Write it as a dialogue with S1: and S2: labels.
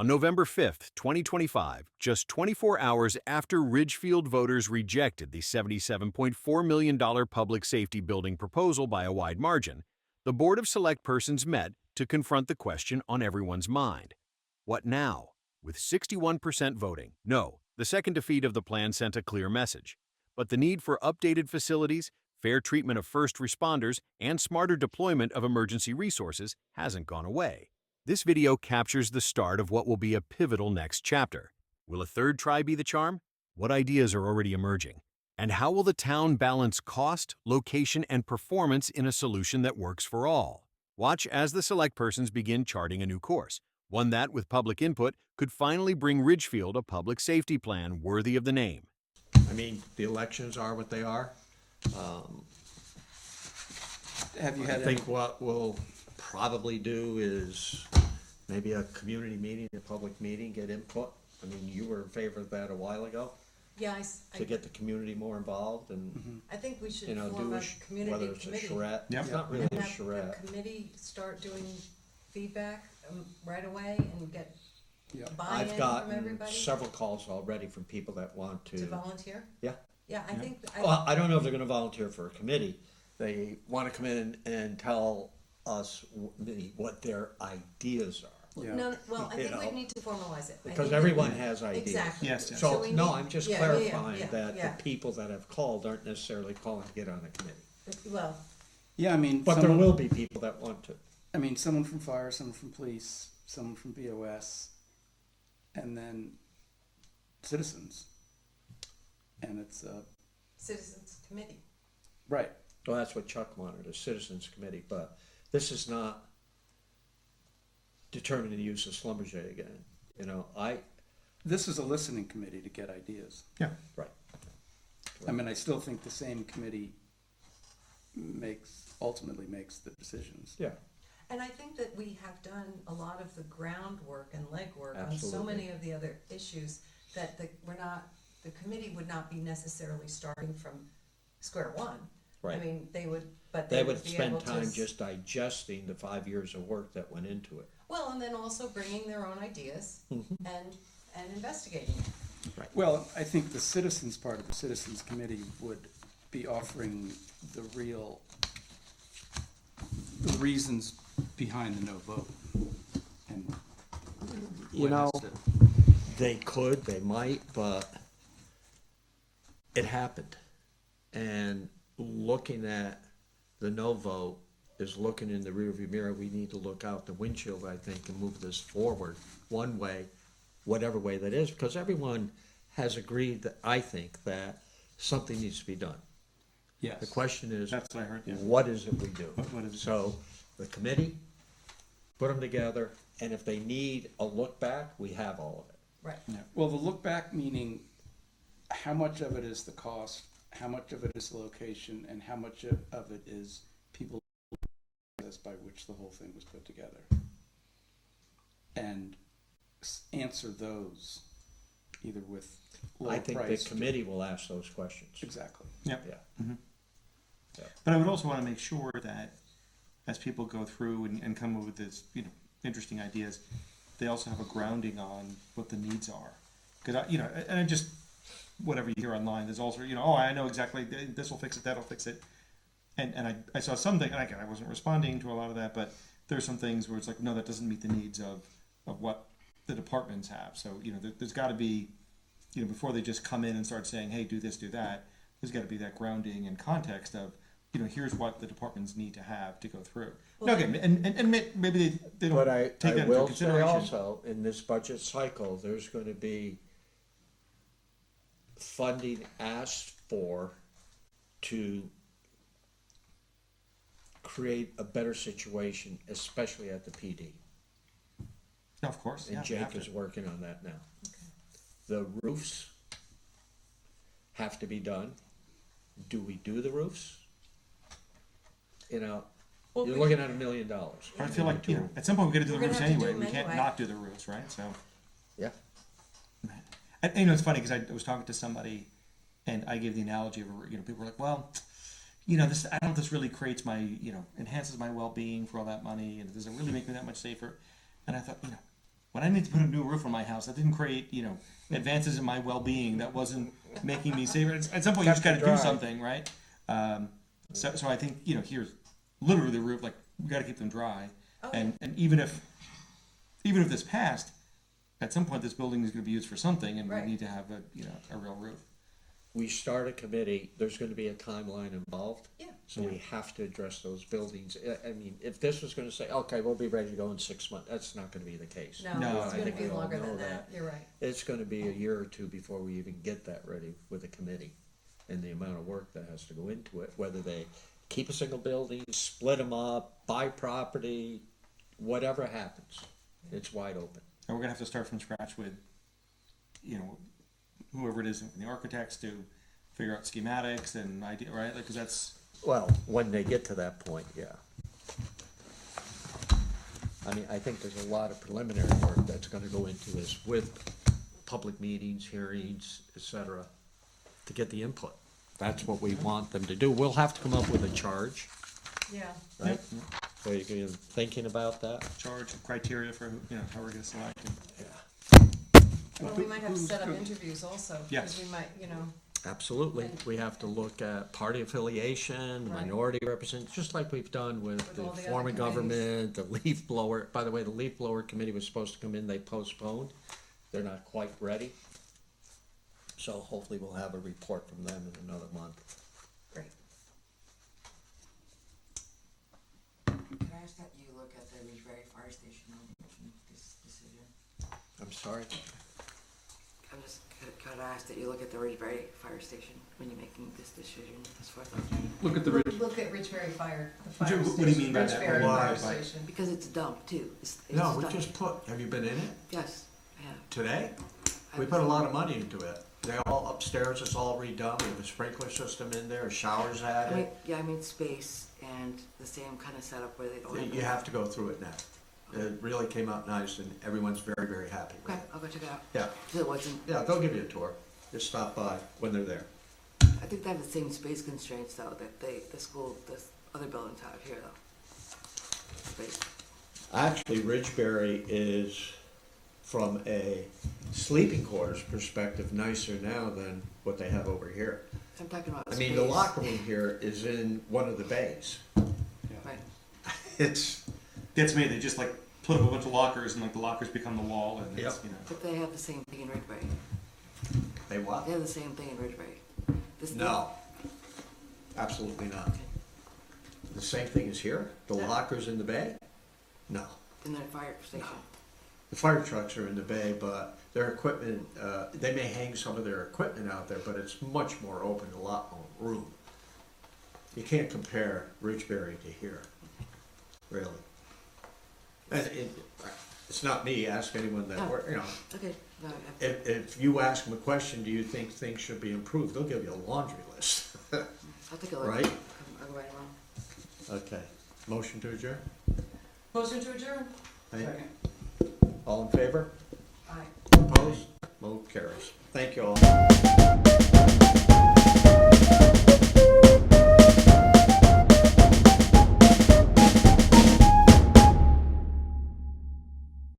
S1: On November 5th, 2025, just 24 hours after Ridgefield voters rejected the $77.4 million public safety building proposal by a wide margin, the Board of Select Persons met to confront the question on everyone's mind. What now? With 61% voting no, the second defeat of the plan sent a clear message. But the need for updated facilities, fair treatment of first responders, and smarter deployment of emergency resources hasn't gone away. This video captures the start of what will be a pivotal next chapter. Will a third try be the charm? What ideas are already emerging? And how will the town balance cost, location, and performance in a solution that works for all? Watch as the select persons begin charting a new course, one that, with public input, could finally bring Ridgefield a public safety plan worthy of the name.
S2: I mean, the elections are what they are.
S3: Have you
S2: I
S3: had
S2: think what we'll probably do is maybe a community meeting, a public meeting, get input. I mean, you were in favor of that a while ago,
S4: Yeah,
S2: to get the community more involved and,
S4: I think we should
S2: you know,
S4: form
S2: do
S4: a
S2: whether
S4: community
S2: it's a
S4: committee.
S2: charrette.
S3: Yep.
S2: It's not really
S4: And
S2: a
S4: have the
S2: charrette.
S4: committee start doing feedback right away and get
S3: Yeah.
S4: buy-in
S2: I've
S4: from
S2: gotten
S4: everybody
S2: several calls already from people that want
S4: to volunteer?
S2: Yeah.
S4: Yeah, I think,
S2: Well, I don't know if they're gonna volunteer for a committee. They wanna come in and tell us what their ideas are.
S3: Yeah.
S4: no, well, I
S2: You
S4: think we
S2: know,
S4: need to formalize it. I
S2: Because
S4: think
S2: everyone
S4: we-
S2: has ideas.
S4: Exactly.
S3: Yes, yes.
S2: So,
S4: we
S2: no,
S4: need-
S2: I'm just
S4: yeah,
S2: clarifying
S4: yeah,
S2: that
S4: yeah.
S2: the people that have called aren't necessarily calling to get on a committee.
S4: Well,
S3: Yeah, I mean,
S2: But there will be people that want to.
S3: I mean, someone from fire, someone from police, someone from BOS, and then citizens. And it's
S4: citizens committee.
S3: right.
S2: Well, that's what Chuck wanted, a citizens committee, but this is not determining the use of Schlumberger again. You know,
S3: This is a listening committee to get ideas.
S1: Yeah.
S2: right.
S3: I mean, I still think the same committee ultimately makes the decisions.
S2: Yeah,
S4: And I think that we have done a lot of the groundwork and legwork on so
S2: Absolutely.
S4: many of the other issues that the committee would not be necessarily starting from square one. I
S2: right.
S4: mean, they would
S2: They would
S4: be
S2: spend
S4: able to
S2: time just digesting the 5 years of work that went into it.
S4: Well, and then also bringing their own ideas
S2: Mm-hmm.
S4: and investigating it.
S3: Well, I think the citizens part of the citizens committee would be offering the reasons behind the no vote. And
S2: You know,
S3: has to-
S2: they could, they might, but it happened. And looking at the no vote is looking in the rearview mirror. We need to look out the windshield, I think, and move this forward one way, whatever way that is, because everyone has agreed that, I think, that something needs to be done.
S3: Yes.
S2: The question is,
S1: That's what I heard, yeah.
S2: what is it we do?
S1: What is it?
S2: So, the committee, put them together, and if they need a look back, we have all of it.
S4: Right.
S3: Yeah. Well, the look back meaning how much of it is the cost, how much of it is the location, and how much of it is people by which the whole thing was put together. And answer those either with lower
S2: I think the
S3: price.
S2: committee will ask those questions.
S3: Exactly.
S1: Yep.
S2: Yeah.
S1: But I would also want to make sure that as people go through and come up with this, interesting ideas, they also have a grounding on what the needs are. Because and I just whatever you hear online, there's also I know exactly this will fix it, that'll fix it, and I saw something, and again I wasn't responding to a lot of that, but there's some things where it's like no, that doesn't meet the needs of what the departments have. So there's got to be before they just come in and start saying hey do this do that, there's got to be that grounding and context of here's what the departments need to have to go through.
S4: Well,
S1: Now, again, and maybe they don't
S2: But I
S1: take that into
S2: will say
S1: consideration.
S2: also, in this budget cycle, there's going to be funding asked for to create a better situation, especially at the PD.
S1: No, of course,
S2: And
S1: yeah,
S2: Jake
S1: after.
S2: is working on that now. The roofs have to be done. Do we do the roofs?
S4: Well,
S2: You're
S4: we-
S2: looking at $1 million.
S1: But I feel like at some point we got to do the
S4: We're
S1: roofs
S4: gonna have to
S1: anyway.
S4: do
S1: We
S4: them
S1: can't
S4: anyway.
S1: not do the roofs, right? So,
S2: Yeah.
S1: and it's funny because I was talking to somebody, and I gave the analogy of people were like, well, this I don't know if this really creates my enhances my well being for all that money, and does it really make me that much safer? And I thought
S5: when I need to put a new roof on my house, that didn't create, advances in my well-being. That wasn't making me safer. At some point, you just got to do something, right? So I think, here's literally the roof. Like, we got to keep them dry.
S4: Oh,
S5: And even if this passed, at some point this building is going to be used for something, and
S4: Right.
S5: we need to have a real roof.
S2: We start a committee, there's gonna be a timeline involved.
S4: Yeah.
S2: So we have to address those buildings. I mean, if this was gonna say, okay, we'll be ready to go in 6 months, that's not gonna be the case.
S4: No,
S5: No,
S4: it's
S5: I
S4: gonna
S2: think
S4: be
S2: we all
S4: longer
S2: know
S4: than that, you're right.
S2: It's gonna be a year or two before we even get that ready with a committee. And the amount of work that has to go into it, whether they keep a single building, split them up, buy property, whatever happens, it's wide open.
S5: And we're going to have to start from scratch with, whoever it is, the architects, to figure out schematics and idea, right? Like, because that's,
S2: Well, when they get to that point, yeah. I mean, I think there's a lot of preliminary work that's gonna go into this with public meetings, hearings, et cetera, to get the input. That's what we want them to do. We'll have to come up with a charge,
S4: Yeah,
S2: right? So you're thinking about that?
S5: charge criteria for, how we're going to select.
S2: Yeah.
S4: well, we might have to set up interviews also,
S5: Yes.
S4: because we might,
S2: Absolutely. We have to look at party affiliation,
S4: Right.
S2: minority representation, just like we've done with
S4: With
S2: the
S4: all the
S2: form of
S4: other
S2: government, the leaf blower. By the way, the leaf blower committee was supposed to come in, they postponed. They're not quite ready. So hopefully we'll have a report from them in another month.
S4: great.
S6: Can I ask that you look at the Ridgefield Fire Station when you make this decision?
S2: I'm sorry?
S6: Could I ask that you look at the Ridgefield Fire Station when you're making this decision as far as
S3: Look at the
S4: Look at Ridgeberry Fire, the fire
S5: What
S4: station.
S5: do you mean by that?
S4: Ridgeberry
S2: Why?
S4: Fire Station.
S6: because it's a dump too. It's
S2: No, we
S6: dump.
S2: just put, have you been in it
S6: Yes, I have.
S2: today?
S6: I
S2: We
S6: was-
S2: put a lot of money into it. They all upstairs, it's all redone. We have a sprinkler system in there, showers at it.
S6: I mean space and the same kind of setup where they don't.
S2: You have to go through it now. It really came out nice and everyone's very, very happy with
S6: Okay,
S2: it.
S6: I'll go check it out.
S2: Yeah,
S6: 'Cause it wasn't.
S2: yeah, they'll give you a tour. Just stop by when they're there.
S6: I think they have the same space constraints though that the other buildings have here though. Space.
S2: Actually, Ridgeberry is, from a sleeping quarters perspective, nicer now than what they have over here.
S6: I'm talking about.
S2: I mean, the locker room here is in one of the bays.
S6: Right.
S2: It's,
S5: Gets me, they just like put up a bunch of lockers, and like the lockers become the wall, and it's,
S2: Yep.
S6: But they have the same thing in Ridgefield.
S2: they what?
S6: They have the same thing in Ridgefield.
S2: No, absolutely not. The same thing is here? The
S4: No.
S2: lockers in the bay? No.
S6: In their fire station.
S2: The fire trucks are in the bay, but their equipment, they may hang some of their equipment out there, but it's much more open, a lot more room. You can't compare Ridgeberry to here, really. And it's not me, ask anyone that,
S6: Okay. No,
S2: if you ask them a question, do you think things should be improved, they'll give you a laundry list.
S6: I'll take a look.
S2: Right?
S6: I'll go right around.
S2: Okay, motion to adjourn?
S4: Motion to adjourn?
S3: Second.
S2: All in favor?
S4: Aye.
S2: Opposed? Vote carries. Thank you all.